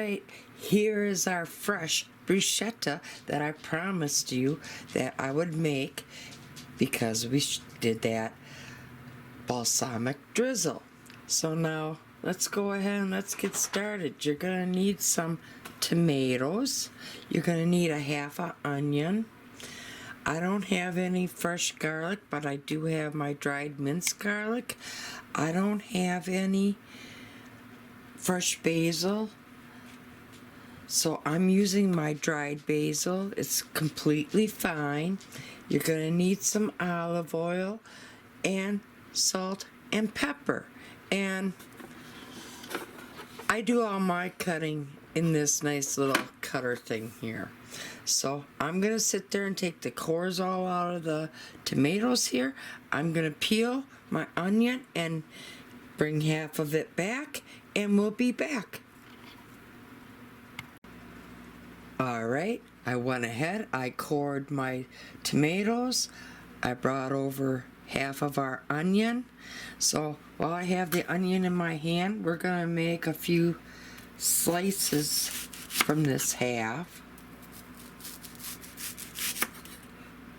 right, here is our fresh bruschetta that I promised you that I would make because we did that balsamic drizzle. So now let's go ahead and let's get started. You're going to need some tomatoes. You're going to need a half an onion. I don't have any fresh garlic, but I do have my dried minced garlic. I don't have any fresh basil, so I'm using my dried basil. It's completely fine. You're going to need some olive oil and salt and pepper. And I do all my cutting in this nice little cutter thing here. So I'm going to sit there and take the cores all out of the tomatoes here. I'm going to peel my onion and bring half of it back, and we'll be back. Alright, I went ahead, I cored my tomatoes, I brought over half of our onion. So while I have the onion in my hand, we're going to make a few slices from this half.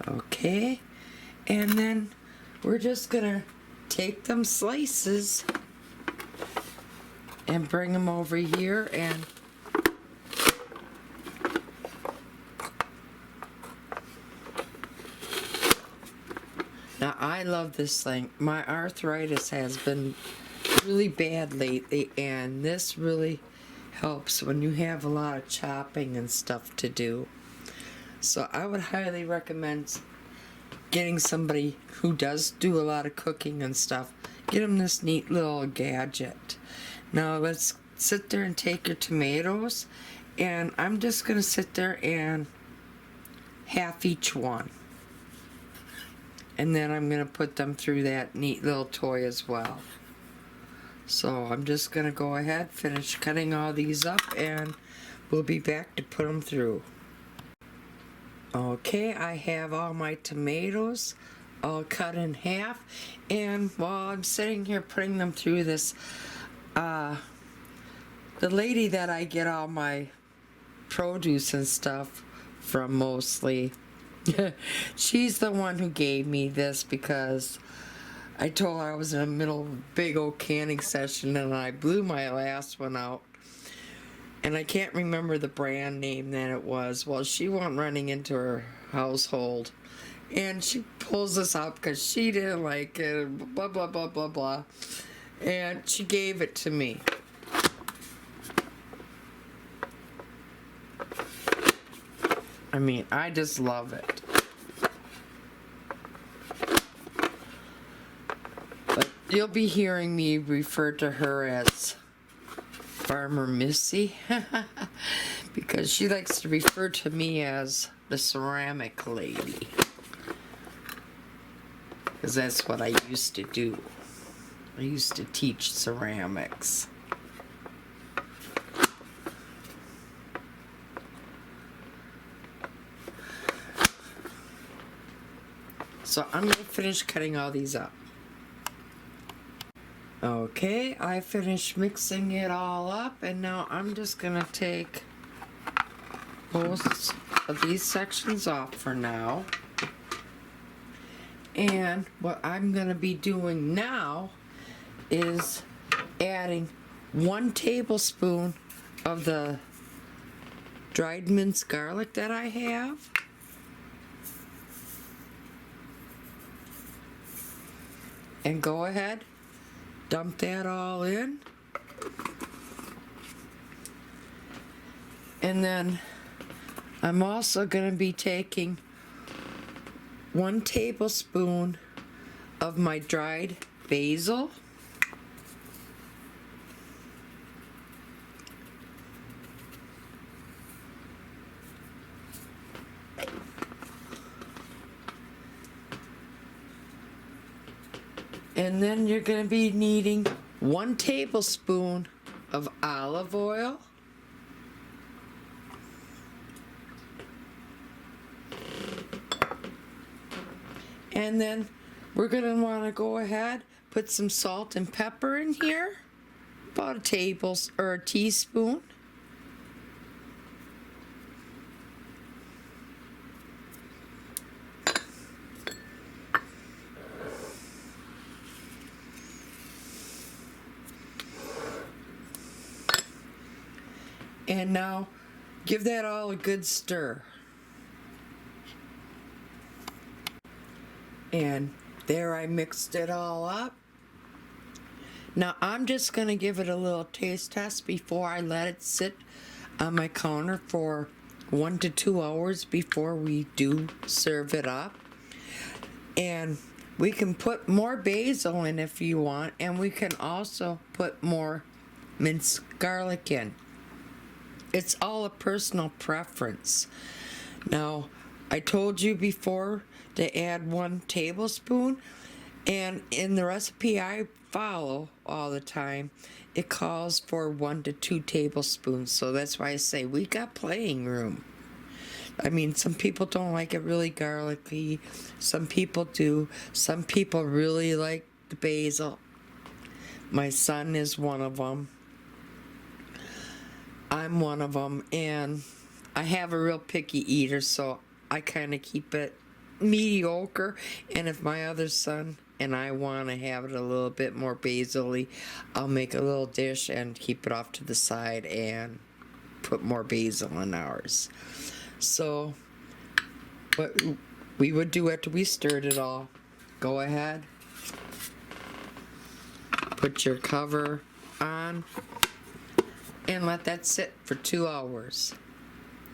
Okay, and then we're just going to take them slices and bring them over here and now I love this thing. My arthritis has been really bad lately, and this really helps when you have a lot of chopping and stuff to do. So I would highly recommend getting somebody who does do a lot of cooking and stuff. Get them this neat little gadget. Now let's sit there and take your tomatoes, and I'm just going to sit there and half each one. And then I'm going to put them through that neat little toy as well. So I'm just going to go ahead, finish cutting all these up, and we'll be back to put them through. Okay, I have all my tomatoes all cut in half, and while I'm sitting here putting them through this, the lady that I get all my produce and stuff from mostly, she's the one who gave me this because I told her I was in the middle of a big old canning session and I blew my last one out. And I can't remember the brand name that it was. Well, she went running into her household, and she pulls this out because she didn't like it, blah, blah, blah, blah, blah. And she gave it to me. I mean, I just love it. But you'll be hearing me refer to her as Farmer Missy because she likes to refer to me as the ceramic lady, because that's what I used to do. I used to teach ceramics. So I'm going to finish cutting all these up. Okay, I finished mixing it all up, and now I'm just going to take most of these sections off for now. And what I'm going to be doing now is adding 1 tablespoon of the dried minced garlic that I have. And go ahead, dump that all in. And then I'm also going to be taking 1 tablespoon of my dried basil. And then you're going to be needing 1 tablespoon of olive oil. And then we're going to want to go ahead, put some salt and pepper in here, about a teaspoon. And now give that all a good stir. And there, I mixed it all up. Now I'm just going to give it a little taste test before I let it sit on my counter for 1 to 2 hours before we do serve it up. And we can put more basil in if you want, and we can also put more minced garlic in. It's all a personal preference. Now, I told you before to add 1 tablespoon, and in the recipe I follow all the time, it calls for 1 to 2 tablespoons. So that's why I say we got playing room. I mean, some people don't like it really garlicky. Some people do. Some people really like the basil. My son is one of them. I'm one of them. And I have a real picky eater, so I kind of keep it mediocre. And if my other son and I want to have it a little bit more basil-y, I'll make a little dish and keep it off to the side and put more basil in ours. So what we would do after we stirred it all, go ahead, put your cover on, and let that sit for 2 hours.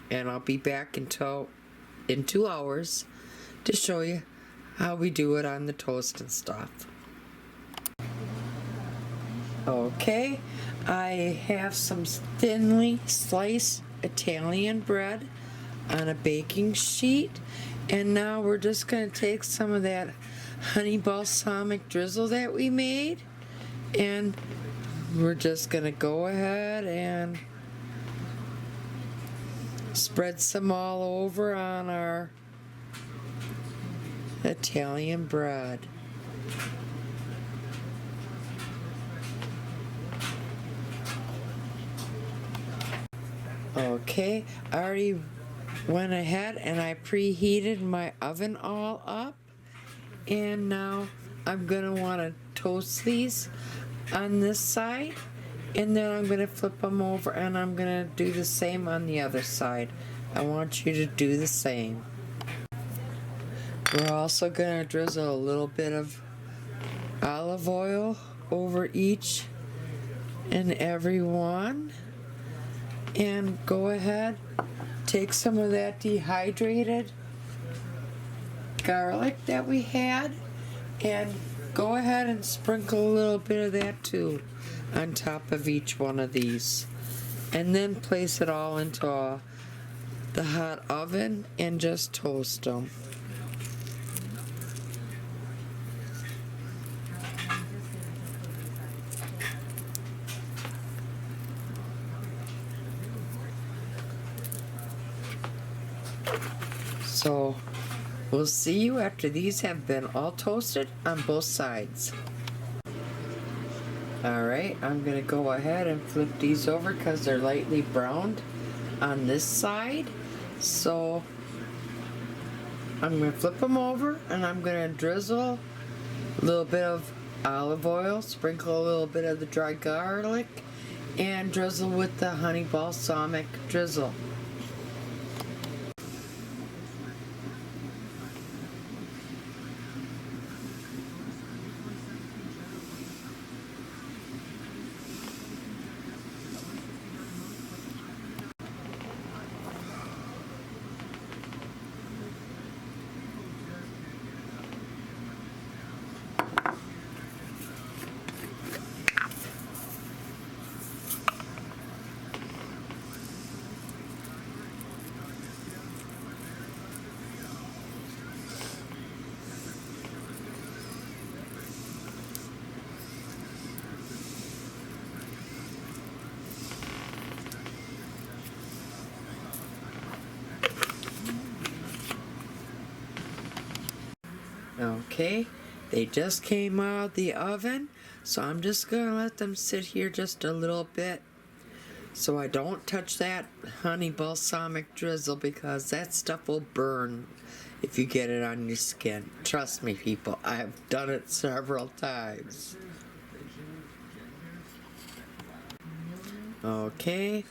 And I'll be back in 2 hours to show you how we do it on the toast and stuff. Okay, I have some thinly sliced Italian bread on a baking sheet, and now we're just going to take some of that honey balsamic drizzle that we made, and we're just going to go ahead and spread some all over on our Italian bread. Okay, I already went ahead and I preheated my oven all up, and now I'm going to want to toast these on this side, and then I'm going to flip them over and I'm going to do the same on the other side. I want you to do the same. We're also going to drizzle a little bit of olive oil over each and every one, and go ahead, take some of that dehydrated garlic that we had, and go ahead and sprinkle a little bit of that too on top of each one of these, and then place it all into the hot oven and just toast them. So we'll see you after these have been all toasted on both sides. Alright, I'm going to go ahead and flip these over because they're lightly browned on this side. So I'm going to flip them over, and I'm going to drizzle a little bit of olive oil, sprinkle a little bit of the dry garlic, and drizzle with the honey balsamic drizzle. Okay, they just came out of the oven, so I'm just going to let them sit here just a little bit so I don't touch that honey balsamic drizzle, because that stuff will burn if you get it on your skin. Trust me, people, I've done it several times. Okay,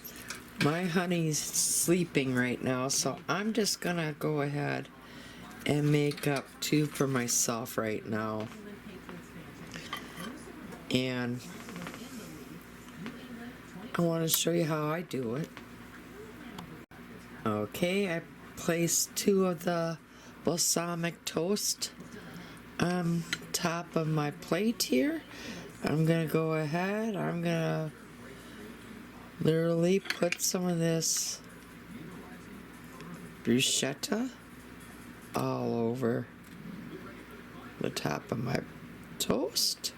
My honey's sleeping right now, so I'm just gonna go ahead and make up 2 for myself right now. And I want to show you how I do it. Okay, I placed 2 of the balsamic toast on top of my plate here. I'm gonna go ahead, I'm gonna literally put some of this bruschetta all over the top of my toast.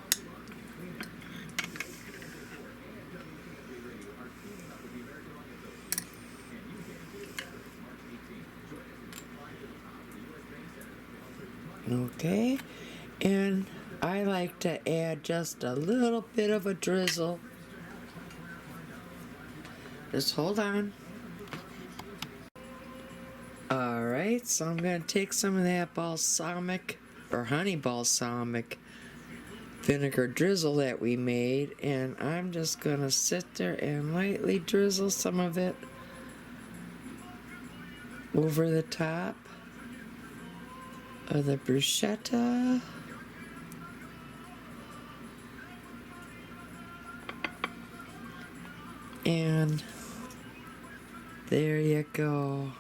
Okay, and I like to add just a little bit of a drizzle. Just hold on. Alright, so I'm going to take some of that balsamic or honey balsamic vinegar drizzle that we made, and I'm just going to sit there and lightly drizzle some of it over the top of the bruschetta. And there you go.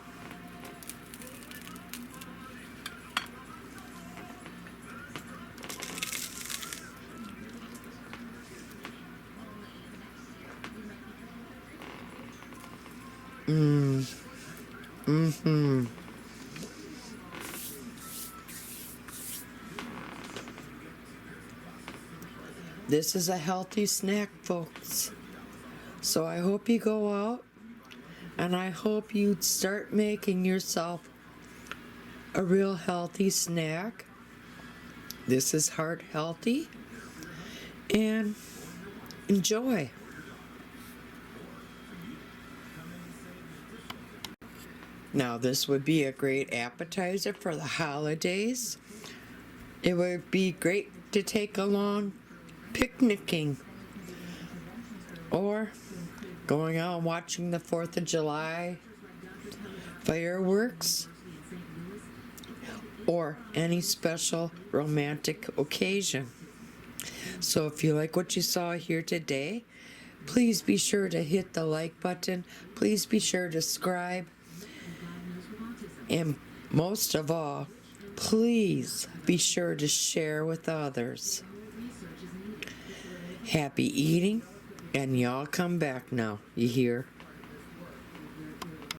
This is a healthy snack, folks. So I hope you go out and I hope you start making yourself a real healthy snack. This is heart healthy, and enjoy. Now this would be a great appetizer for the holidays. It would be great to take along picnicking or going out and watching the 4th of July fireworks or any special romantic occasion. So if you like what you saw here today, please be sure to hit the like button. Please be sure to subscribe. And most of all, please be sure to share with others. Happy eating, and y'all come back now, you hear?